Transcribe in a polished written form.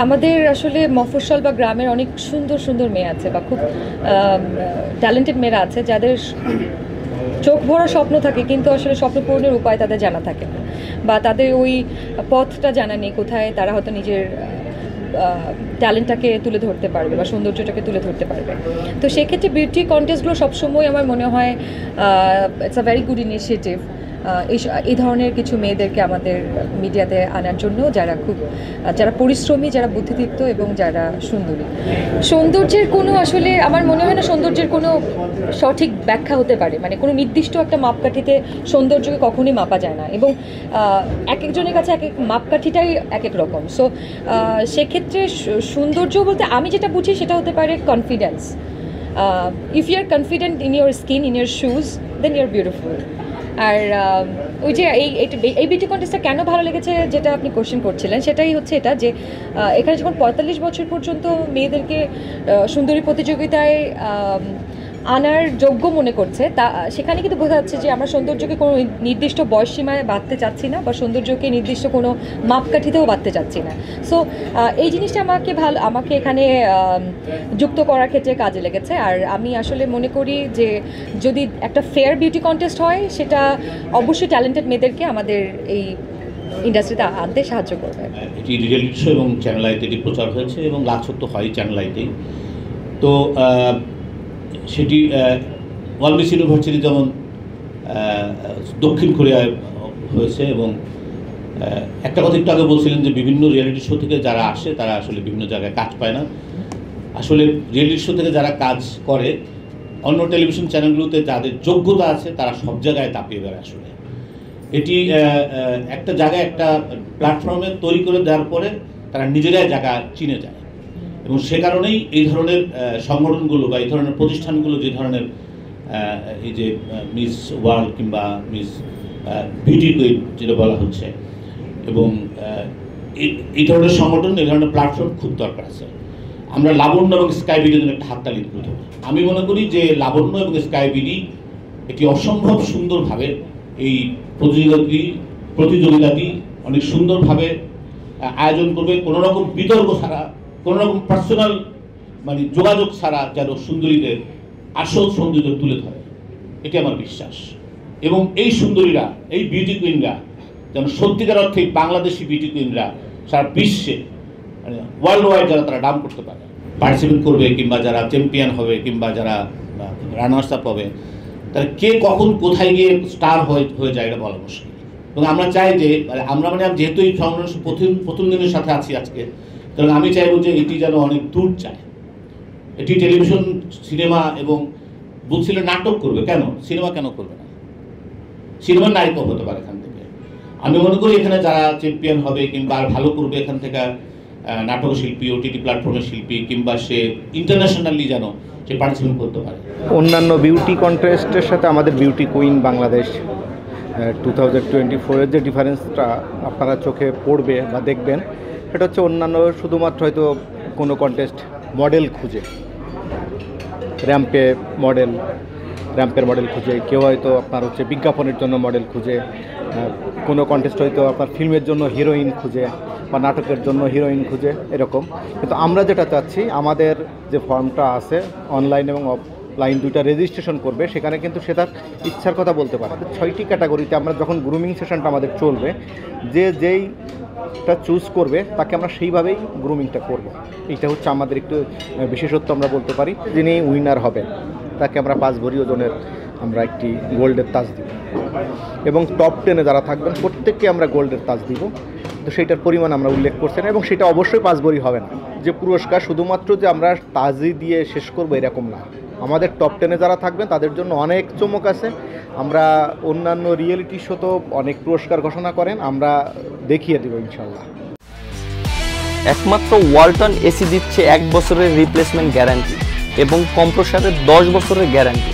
আমাদের আসলে মফস্বল বা গ্রামের অনেক সুন্দর সুন্দর মেয়ে আছে বা খুব ট্যালেন্টেড মেয়েরা আছে যাদের চোখ ভরা স্বপ্ন থাকে, কিন্তু আসলে স্বপ্ন পূরণের উপায় তাদের জানা থাকে না, বা তাদের ওই পথটা জানা নেই কোথায় তারা হয়তো নিজের ট্যালেন্টটাকে তুলে ধরতে পারবে বা সৌন্দর্যটাকে তুলে ধরতে পারবে। তো সেক্ষেত্রে বিউটি কন্টেস্টগুলো সবসময় আমার মনে হয় it's a very good initiative এই ধরনের কিছু মেয়েদেরকে আমাদের মিডিয়াতে আনার জন্য, যারা পরিশ্রমী, যারা বুদ্ধিদীপ্ত এবং যারা সুন্দরী। সৌন্দর্যের কোনো আসলে আমার মনে হয় না সৌন্দর্যের কোনো সঠিক ব্যাখ্যা হতে পারে, মানে কোনো নির্দিষ্ট একটা মাপকাঠিতে সৌন্দর্যকে কখনোই মাপা যায় না, এবং এক একজনের কাছে এক এক মাপকাঠিটাই এক এক রকম। সো সেক্ষেত্রে সৌন্দর্য বলতে আমি যেটা বুঝি সেটা হতে পারে confidence. If you are confident in your skin, in your shoes, then you are beautiful. আর ওই যে এই বিউটি কন্টেস্টটা কেন ভালো লেগেছে যেটা আপনি কোশ্চেন করছিলেন, সেটাই হচ্ছে এটা যে এখানে যখন 45 বছর পর্যন্ত মেয়েদেরকে সুন্দরী প্রতিযোগিতায় আনার যোগ্য মনে করছে, তা সেখানে কিন্তু বোঝা যাচ্ছে যে আমরা সৌন্দর্যকে কোনো নির্দিষ্ট বয়সসীমায় বাঁধতে চাচ্ছি না, বা সৌন্দর্যকে নির্দিষ্ট কোনো মাপকাঠিতেও বাঁধতে চাচ্ছি না। সো এই জিনিসটা আমাকে এখানে যুক্ত করার ক্ষেত্রে কাজে লেগেছে। আর আমি আসলে মনে করি যে যদি একটা ফেয়ার বিউটি কন্টেস্ট হয়, সেটা অবশ্যই ট্যালেন্টেড মেয়েদেরকে আমাদের এই ইন্ডাস্ট্রিতে আনতে সাহায্য করবে। এটি রিয়েলিটি শো এবং চ্যানেল আইতে এটি প্রচার হয়েছে এবং লাক্সত্ব হয় চ্যানেল আইতেই। তো সেটি ওয়ার্ল্ড মিস ইউনিভার্সিটি যেমন দক্ষিণ কোরিয়ায় হয়েছে, এবং একটা কথা একটু আগে বলছিলেন যে বিভিন্ন রিয়েলিটি শো থেকে যারা আসে তারা আসলে বিভিন্ন জায়গায় কাজ পায় না। আসলে রিয়েলিটি শো থেকে যারা কাজ করে অন্য টেলিভিশন চ্যানেলগুলোতে যাদের যোগ্যতা আছে তারা সব জায়গায় তাপিয়ে বেড়ায়। আসলে এটি একটা জায়গায় একটা প্ল্যাটফর্মে তৈরি করে দেওয়ার পরে তারা নিজেরাই জায়গা চিনে যায়, এবং সে কারণেই এই ধরনের সংগঠনগুলো বা এই ধরনের প্রতিষ্ঠানগুলো যে ধরনের এই যে মিস ওয়ার্ল্ড কিংবা মিস বিউটি কুইন যেটা বলা হচ্ছে, এবং এই ধরনের সংগঠন, এই ধরনের প্ল্যাটফর্ম খুব দরকার আছে। আমরা লাবণ্য এবং স্কাইবিডির জন্য একটা হাততালি দিতে হবে। আমি মনে করি যে লাবণ্য এবং স্কাইবিডি একটি অসম্ভব সুন্দরভাবে এই প্রতিযোগিতাটি অনেক সুন্দরভাবে আয়োজন করবে, কোনো রকম বিতর্ক ছাড়া, কোনো রকম পার্সোনাল মানে যোগাযোগ ছাড়া যেন সুন্দরীদের আসল সৌন্দর্য তুলে ধরে, এটি আমার বিশ্বাস। এবং এই সুন্দরীরা, এই বিউটি কুইনরা যেন সত্যিকার অর্থে বাংলাদেশি বিউটি কুইনরা সারা বিশ্বে মানে ওয়ার্ল্ড ওয়াইড যারা তারা নাম করতে পারে, পার্টিসিপেট করবে, কিংবা যারা চ্যাম্পিয়ন হবে, কিংবা যারা রানার্স আপ হবে, তারা কে কখন কোথায় গিয়ে স্টার হয়ে যায় এটা বলা মুশকিল। এবং আমরা চাই যে আমরা যেহেতু এই সংগঠন প্রথম দিনের সাথে আছি আজকে, কারণ আমি চাইবো যে এটি যেন অনেক দূর যায়। এটি টেলিভিশন, সিনেমা এবং বলছিল নাটক করবে, কেন সিনেমা কেন করবে না? সিনেমার নায়িকাও হতে পারে এখান থেকে। আমি মনে করি এখানে যারা চ্যাম্পিয়ন হবে কিংবা আর ভালো করবে এখান থেকে নাটক শিল্পী, ওটিটি প্ল্যাটফর্মের শিল্পী, কিংবা সে ইন্টারন্যাশনালি যেন সে পার্টিসিপেট করতে পারে। অন্যান্য বিউটি কন্টেস্টের সাথে আমাদের বিউটি কুইন বাংলাদেশ 2024-এর যে ডিফারেন্সটা আপনারা চোখে পড়বে বা দেখবেন, সেটা হচ্ছে অন্যান্য শুধুমাত্র হয়তো কোনো কন্টেস্ট মডেল খুঁজে, র্যাম্পের মডেল খুঁজে, কেউ হয়তো আপনার হচ্ছে বিজ্ঞাপনের জন্য মডেল খুঁজে, কোনো কন্টেস্ট হয়তো আপনার ফিল্মের জন্য হিরোইন খুঁজে বা নাটকের জন্য হিরোইন খুঁজে, এরকম। কিন্তু আমরা যেটা চাচ্ছি, আমাদের যে ফর্মটা আছে অনলাইন এবং অফলাইন দুইটা রেজিস্ট্রেশন করবে, সেখানে কিন্তু সে তার ইচ্ছার কথা বলতে পারে। 6টি ক্যাটাগরিতে আমরা যখন গ্রুমিং সেশনটা আমাদের চলবে, যেইটা চুজ করবে তাকে আমরা সেইভাবেই গ্রুমিংটা করব। এইটা হচ্ছে আমাদের একটু বিশেষত্ব আমরা বলতে পারি। যিনি উইনার হবেন তাকে আমরা 5 ভরি ওজনের আমরা একটি গোল্ডের তাজ দিব, এবং টপ 10-এ যারা থাকবেন প্রত্যেককে আমরা গোল্ডের তাজ দিব। তো সেইটার পরিমাণ আমরা উল্লেখ করছি না, এবং সেটা অবশ্যই 5 ভরি হবে না। যে পুরস্কার শুধুমাত্র যে আমরা তাজই দিয়ে শেষ করবো এরকম না, আমাদের টপ 10-এ যারা থাকবেন তাদের জন্য অনেক চমক আছে। আমরা অন্যান্য রিয়েলিটি শো তো অনেক পুরস্কার ঘোষণা করেন, আমরা দেখিয়ে দেব ইনশাল্লাহ। একমাত্র ওয়ালটন এসি দিচ্ছে 1 বছরের রিপ্লেসমেন্ট গ্যারান্টি এবং কম্প্রেসারের 10 বছরের গ্যারান্টি।